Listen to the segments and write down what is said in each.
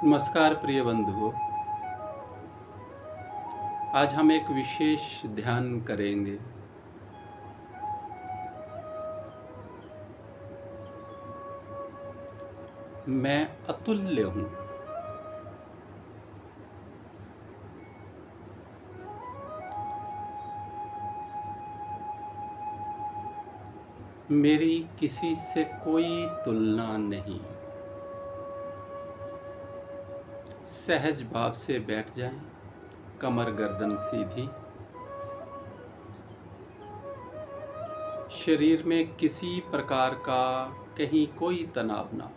नमस्कार प्रिय बंधुओं। आज हम एक विशेष ध्यान करेंगे। मैं अतुल्य हूँ। मेरी किसी से कोई तुलना नहीं। सहज भाव से बैठ जाएं, कमर गर्दन सीधी। शरीर में किसी प्रकार का कहीं कोई तनाव ना हो।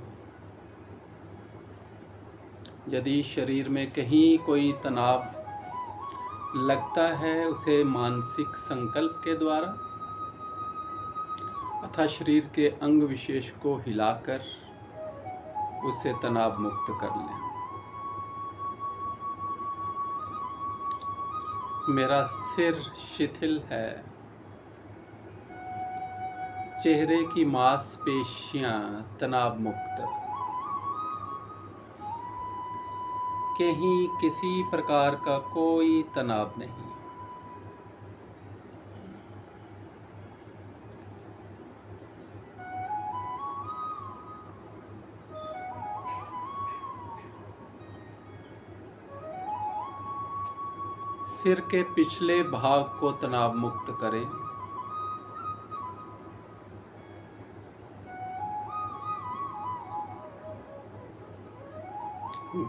यदि शरीर में कहीं कोई तनाव लगता है, उसे मानसिक संकल्प के द्वारा अथवा शरीर के अंग विशेष को हिलाकर उसे तनाव मुक्त कर लें। मेरा सिर शिथिल है। चेहरे की मांसपेशियां तनाव मुक्त। कहीं किसी प्रकार का कोई तनाव नहीं। सिर के पिछले भाग को तनाव मुक्त करें।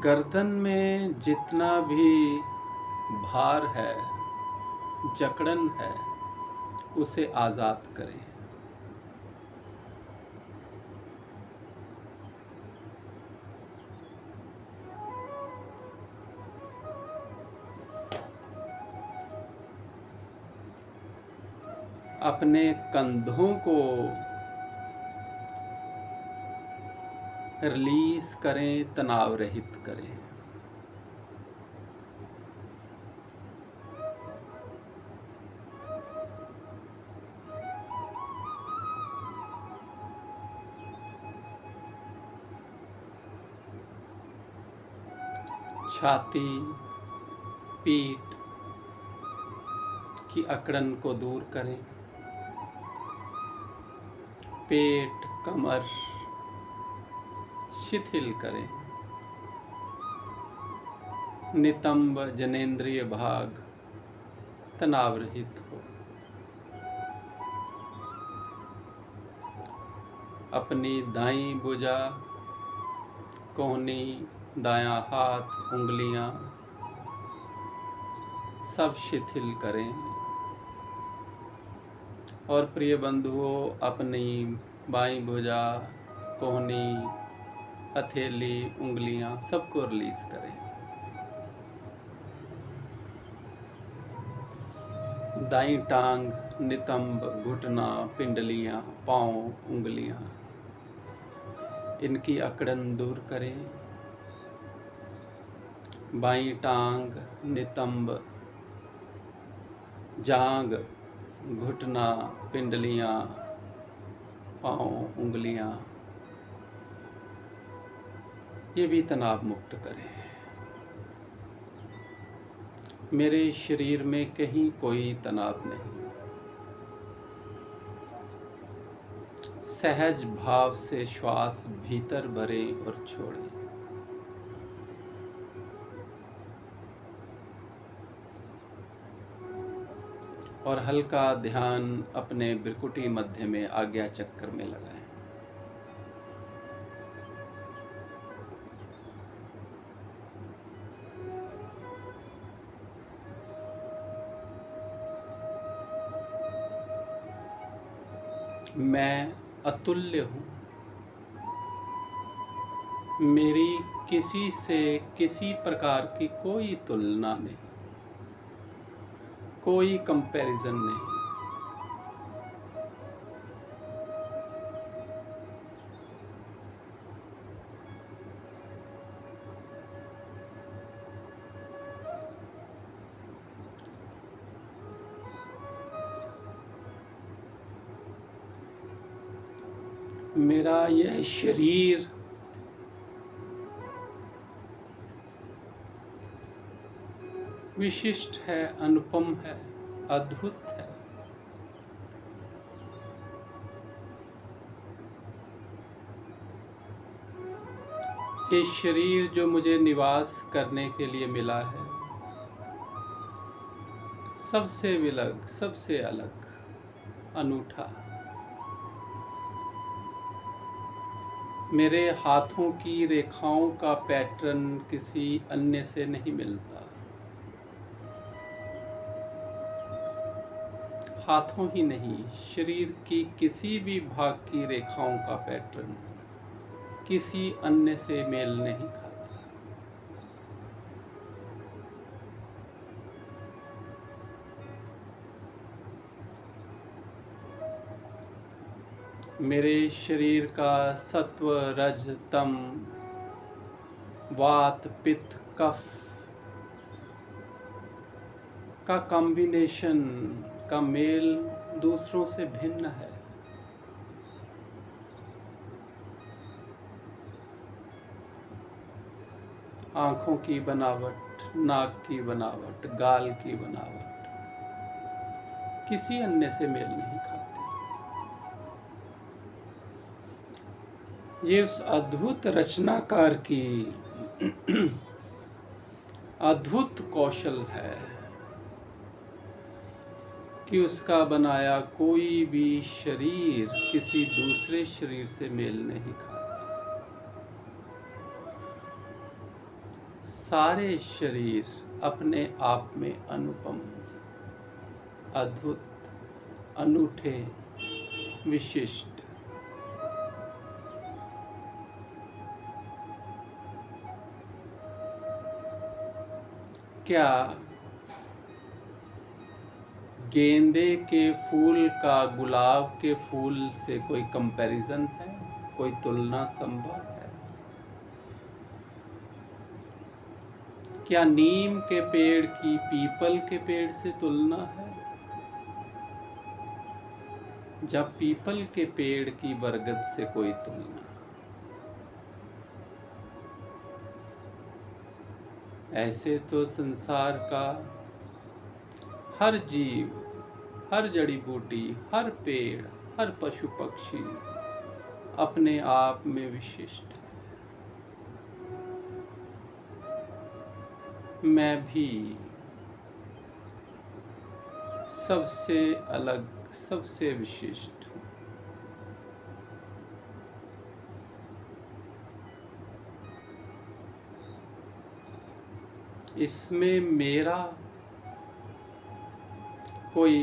गर्दन में जितना भी भार है, जकड़न है, उसे आजाद करें। अपने कंधों को रिलीज करें, तनाव रहित करें। छाती, पीठ की अकड़न को दूर करें। पेट, कमर शिथिल करें। नितंब जनेंद्रिय भाग तनाव रहित हो। अपनी दाईं भुजा, कोहनी, दायां हाथ, उंगलियां सब शिथिल करें। और प्रिय बंधुओं, अपनी बाईं भुजा, कोहनी, हथेली, उंगलियां सबको रिलीज करें। दाईं टांग, नितंब, घुटना, पिंडलियां, पांव, उंगलियां, इनकी अकड़न दूर करें। बाईं टांग, नितंब, जांग, घुटना, पिंडलियां, पांव, उंगलियां, ये भी तनाव मुक्त करें। मेरे शरीर में कहीं कोई तनाव नहीं। सहज भाव से श्वास भीतर भरें और छोड़ें। और हल्का ध्यान अपने भ्रुकुटी मध्य में आज्ञा चक्र में लगाएं। मैं अतुल्य हूँ। मेरी किसी से किसी प्रकार की कोई तुलना नहीं, कोई कंपैरिजन नहीं। मेरा यह शरीर विशिष्ट है, अनुपम है, अद्भुत है। ये शरीर जो मुझे निवास करने के लिए मिला है, सबसे विलग, सबसे अलग, अनूठा। मेरे हाथों की रेखाओं का पैटर्न किसी अन्य से नहीं मिलता। हाथों ही नहीं, शरीर की किसी भी भाग की रेखाओं का पैटर्न किसी अन्य से मेल नहीं खाता। मेरे शरीर का सत्व, रज, तम, वात, पित्त, कफ का कॉम्बिनेशन का मेल दूसरों से भिन्न है। आंखों की बनावट, नाक की बनावट, गाल की बनावट किसी अन्य से मेल नहीं खाती। ये उस अद्भुत रचनाकार की अद्भुत कौशल है कि उसका बनाया कोई भी शरीर किसी दूसरे शरीर से मेल नहीं खाता। सारे शरीर अपने आप में अनुपम, अद्भुत, अनूठे, विशिष्ट। क्या गेंदे के फूल का गुलाब के फूल से कोई कंपैरिजन है? कोई तुलना संभव है? क्या नीम के पेड़ की पीपल के पेड़ से तुलना है? जब पीपल के पेड़ की बरगद से कोई तुलना? ऐसे तो संसार का हर जीव, हर जड़ी बूटी, हर पेड़, हर पशु पक्षी अपने आप में विशिष्ट है। मैं भी सबसे अलग, सबसे विशिष्ट हूँ। इसमें मेरा कोई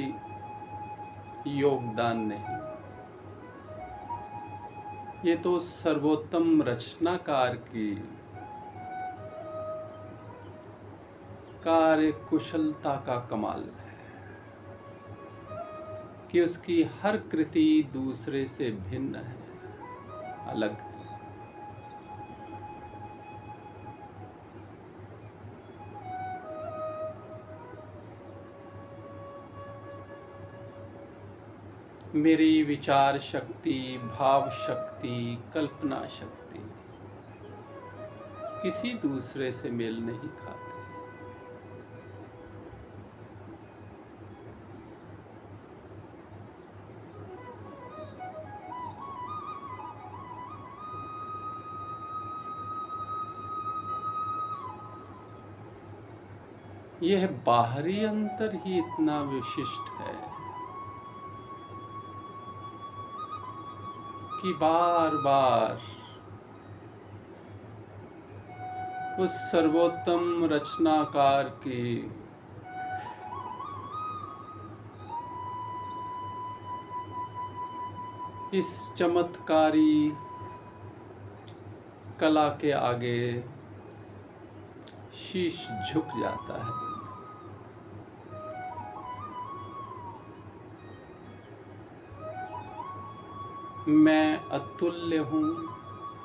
योगदान नहीं। ये तो सर्वोत्तम रचनाकार की कार्य कुशलता का कमाल है कि उसकी हर कृति दूसरे से भिन्न है, अलग है। मेरी विचार शक्ति, भाव शक्ति, कल्पना शक्ति किसी दूसरे से मेल नहीं खाती। यह बाहरी अंतर ही इतना विशिष्ट है कि बार बार उस सर्वोत्तम रचनाकार की इस चमत्कारी कला के आगे शीश झुक जाता है। मैं अतुल्य हूँ,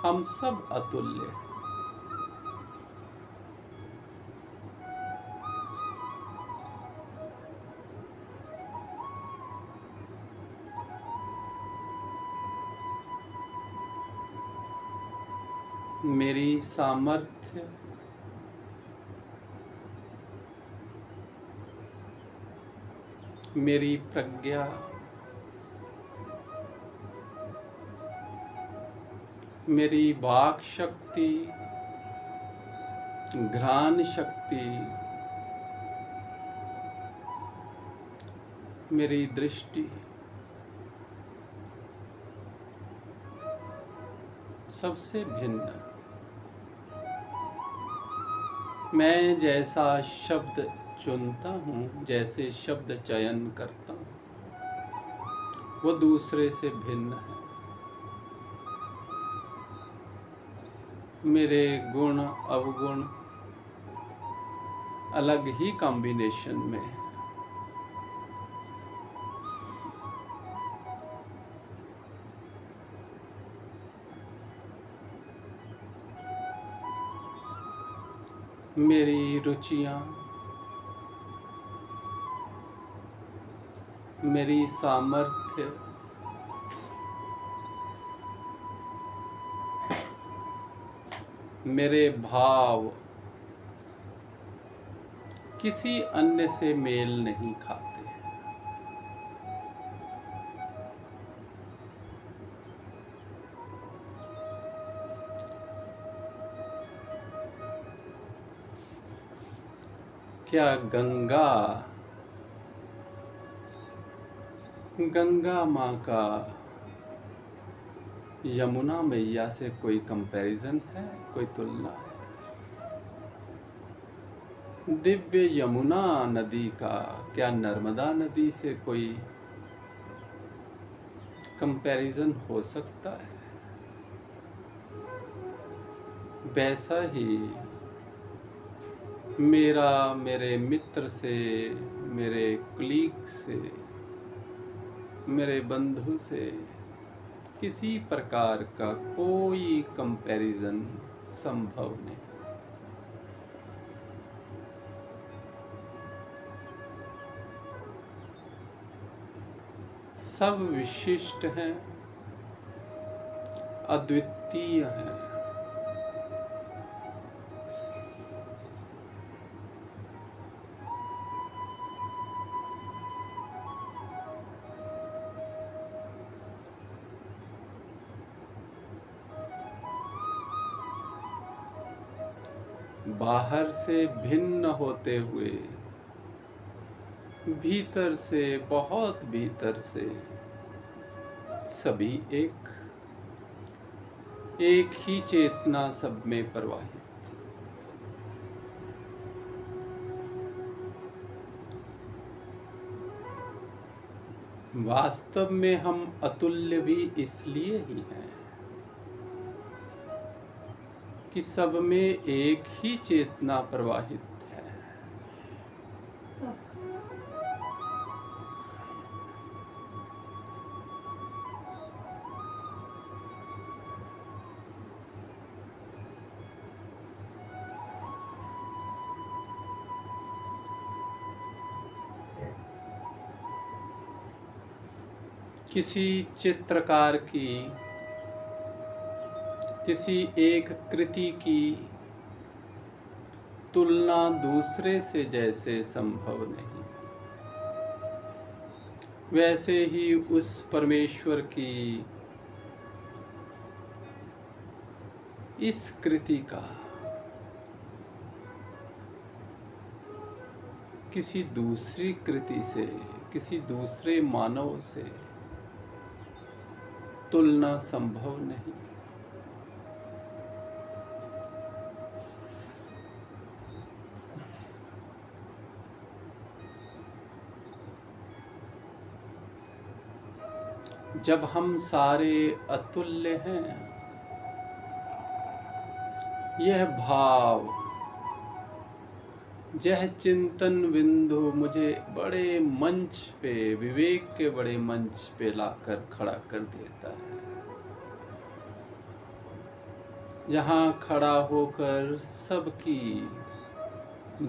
हम सब अतुल्य हैं। मेरी सामर्थ्य मेरी प्रज्ञा, मेरी वाक शक्ति, घ्राण शक्ति, मेरी दृष्टि सबसे भिन्न। मैं जैसा शब्द चुनता हूँ, जैसे शब्द चयन करता हूँ, वो दूसरे से भिन्न है। मेरे गुण अवगुण अलग ही कॉम्बिनेशन में है। मेरी रुचियाँ, मेरी सामर्थ्य, मेरे भाव किसी अन्य से मेल नहीं खाते। क्या गंगा माँ का यमुना मैया से कोई कंपैरिजन है, कोई तुलना है? दिव्य यमुना नदी का क्या नर्मदा नदी से कोई कंपैरिजन हो सकता है? वैसा ही मेरा मेरे मित्र से, मेरे कुलीग से, मेरे बंधु से किसी प्रकार का कोई कंपैरिजन संभव नहीं। सब विशिष्ट हैं, अद्वितीय हैं। बाहर से भिन्न होते हुए, भीतर से, बहुत भीतर से सभी एक ही चेतना सब में प्रवाहित। वास्तव में हम अतुल्य भी इसलिए ही हैं कि सब में एक ही चेतना प्रवाहित है। किसी चित्रकार की, किसी एक कृति की तुलना दूसरे से जैसे संभव नहीं, वैसे ही उस परमेश्वर की इस कृति का किसी दूसरी कृति से, किसी दूसरे मानव से तुलना संभव नहीं। जब हम सारे अतुल्य हैं, यह भाव, यह चिंतन बिंदु मुझे बड़े मंच पे, विवेक के बड़े मंच पे लाकर खड़ा कर देता है, जहाँ खड़ा होकर सबकी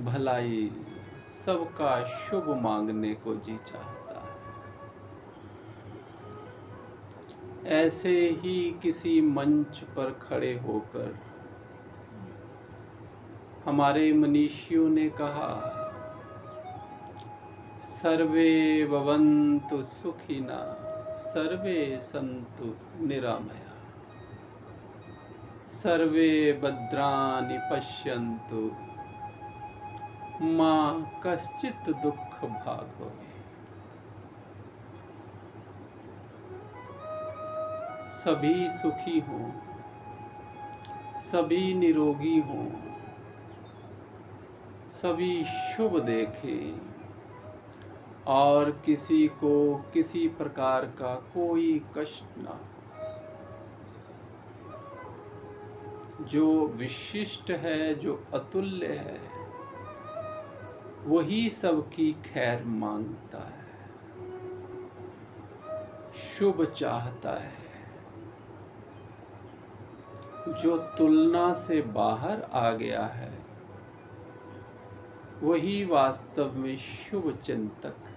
भलाई, सबका शुभ मांगने को जी चाहता है। ऐसे ही किसी मंच पर खड़े होकर हमारे मनीषियों ने कहा, सर्वे भवन्तु सुखिनः, सर्वे सन्तु निरामया, सर्वे भद्राणि पश्यन्तु, मा कश्चित् दुःख भाग् भवेत्। सभी सुखी हों, सभी निरोगी हों, सभी शुभ देखें और किसी को किसी प्रकार का कोई कष्ट ना हो। जो विशिष्ट है, जो अतुल्य है, वही सबकी खैर मांगता है, शुभ चाहता है। जो तुलना से बाहर आ गया है, वही वास्तव में शुभ चिंतक है।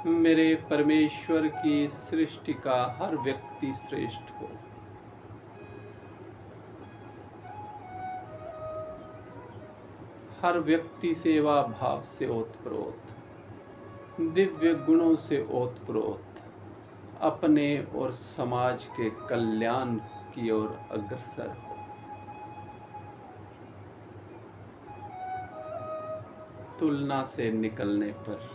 मेरे परमेश्वर की सृष्टि का हर व्यक्ति श्रेष्ठ हो। हर व्यक्ति सेवा भाव से ओतप्रोत, दिव्य गुणों से ओतप्रोत, अपने और समाज के कल्याण की ओर अग्रसर हो। तुलना से निकलने पर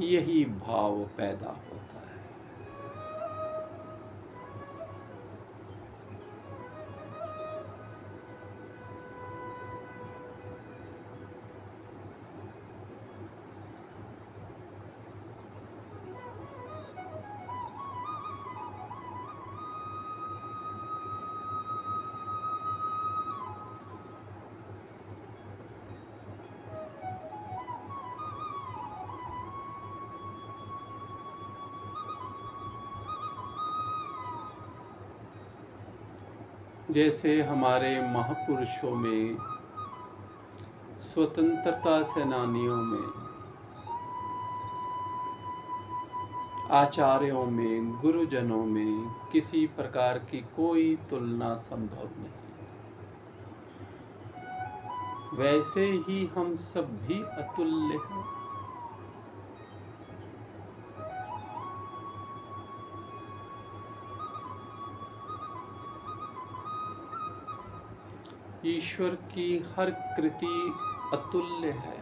यही भाव पैदा होता है। जैसे हमारे महापुरुषों में, स्वतंत्रता सेनानियों में, आचार्यों में, गुरुजनों में किसी प्रकार की कोई तुलना संभव नहीं, वैसे ही हम सब भी अतुल्य हैं। ईश्वर की हर कृति अतुल्य है।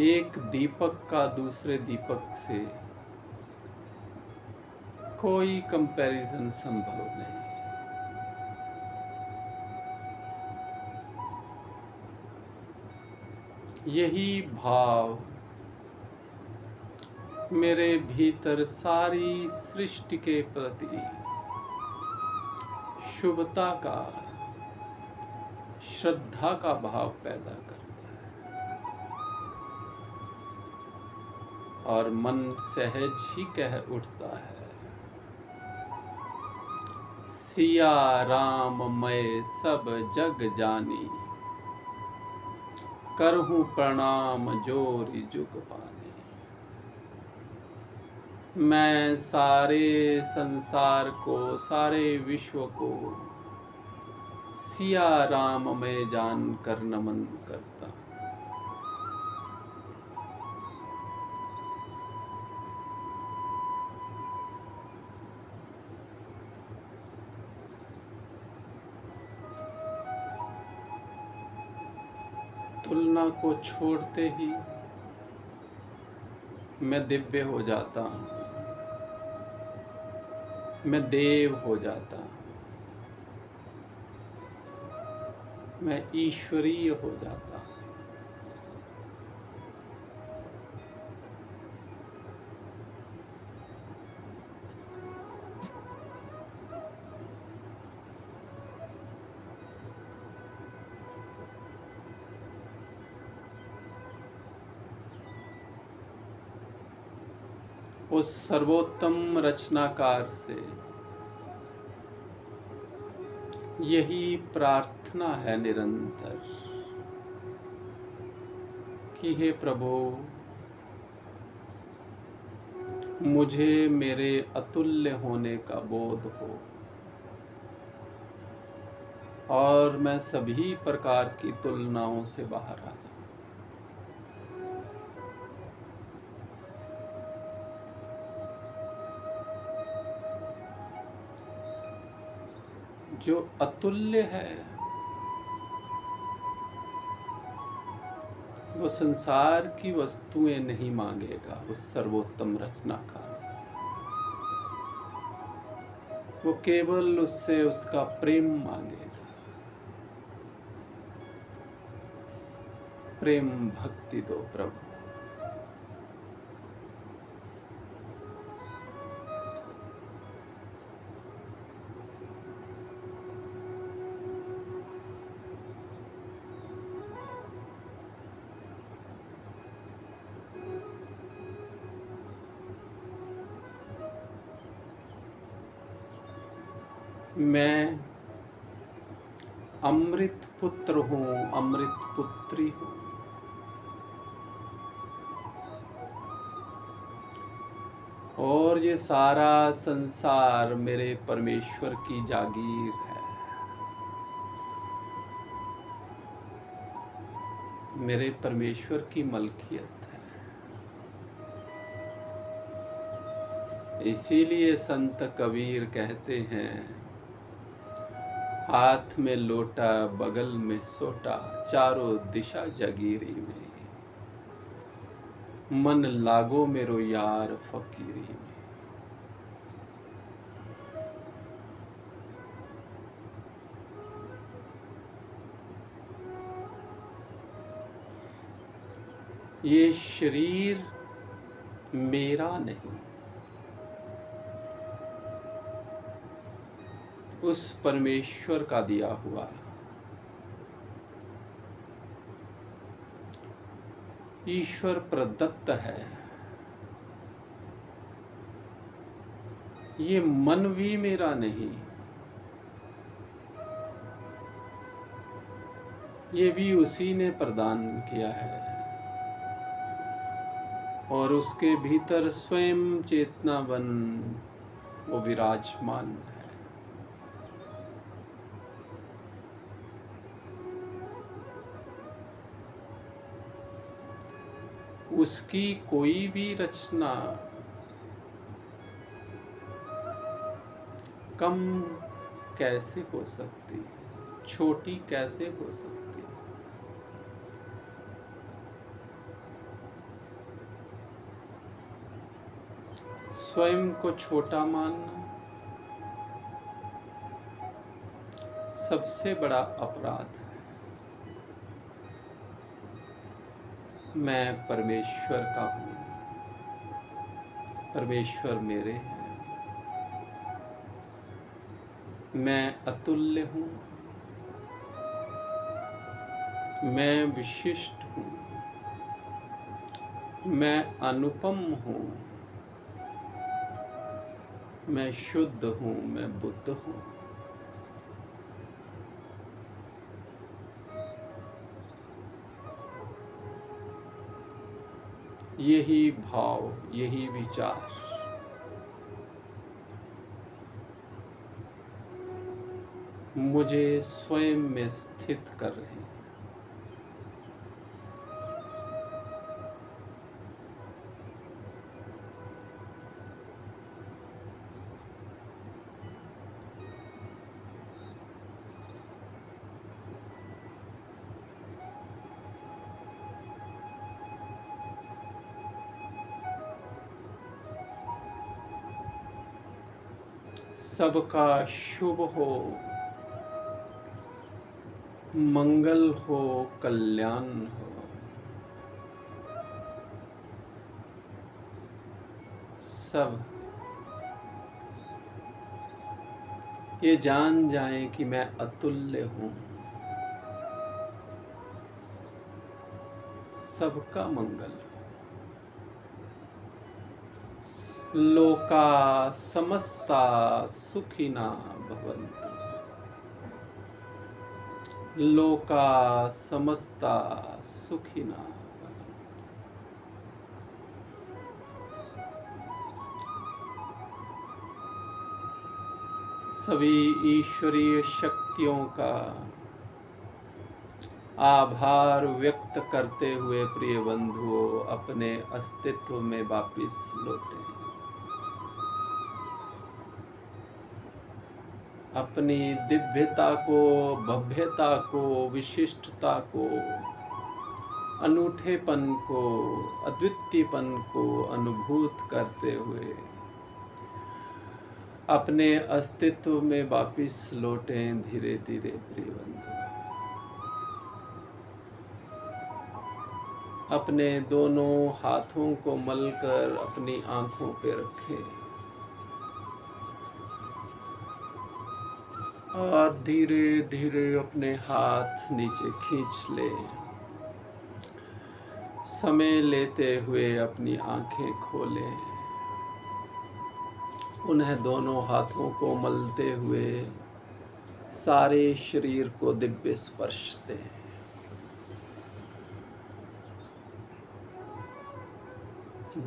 एक दीपक का दूसरे दीपक से कोई कंपैरिजन संभव नहीं। यही भाव मेरे भीतर सारी सृष्टि के प्रति शुभता का, श्रद्धा का भाव पैदा करता है और मन सहज ही कह उठता है, सिया राम मैं सब जग जानी, करहूं प्रणाम जोरि जुग पानी। मैं सारे संसार को, सारे विश्व को सिया राम में जान कर नमन करता हूं। तुलना को छोड़ते ही मैं दिव्य हो जाता हूँ, मैं देव हो जाता हूँ, मैं ईश्वरीय हो जाता हूँ। उस सर्वोत्तम रचनाकार से यही प्रार्थना है निरंतर कि हे प्रभु, मुझे मेरे अतुल्य होने का बोध हो और मैं सभी प्रकार की तुलनाओं से बाहर आ जाऊं। जो अतुल्य है वो संसार की वस्तुएं नहीं मांगेगा उस सर्वोत्तम रचनाकार से। वो केवल उससे उसका प्रेम मांगेगा, प्रेम भक्ति दो प्रभु। मैं अमृत पुत्र हूँ, अमृत पुत्री हूँ। और ये सारा संसार मेरे परमेश्वर की जागीर है, मेरे परमेश्वर की मलकियत है। इसीलिए संत कबीर कहते हैं, हाथ में लोटा बगल में सोटा, चारों दिशा जगीरी में, मन लागो मेरो यार फकीरी में। ये शरीर मेरा नहीं, उस परमेश्वर का दिया हुआ। ईश्वर प्रदत्त है। ये मन भी मेरा नहीं, ये भी उसी ने प्रदान किया है। और उसके भीतर स्वयं चेतनावन वो विराजमान है। उसकी कोई भी रचना कम कैसे हो सकती है, छोटी कैसे हो सकती है। स्वयं को छोटा मानना सबसे बड़ा अपराध है। मैं परमेश्वर का हूँ, परमेश्वर मेरे हैं। मैं अतुल्य हूँ, मैं विशिष्ट हूँ, मैं अनुपम हूँ, मैं शुद्ध हूँ, मैं बुद्ध हूँ। यही भाव, यही विचार मुझे स्वयं में स्थित कर रहे हैं। सबका शुभ हो, मंगल हो, कल्याण हो। सब ये जान जाएं कि मैं अतुल्य हूँ। सबका मंगल हो। लोका समस्ता सुखिना भवन्तु। लोका समस्ता सुखिना भवन्तु। सभी ईश्वरीय शक्तियों का आभार व्यक्त करते हुए प्रिय बंधुओं अपने अस्तित्व में वापिस लौटें। अपनी दिव्यता को, भव्यता को, विशिष्टता को, अनूठेपन को, अद्वितीयपन को अनुभूत करते हुए अपने अस्तित्व में वापिस लौटें धीरे धीरे प्रिय बंधु। अपने दोनों हाथों को मलकर अपनी आंखों पे रखें और धीरे धीरे अपने हाथ नीचे खींच लें। समय लेते हुए अपनी आंखें खोलें। उन्हें दोनों हाथों को मलते हुए सारे शरीर को दिव्य स्पर्श दें।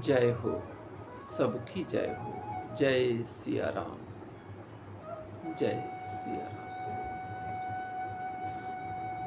जय हो, सबकी जय हो। जय सिया राम, जय सिया राम।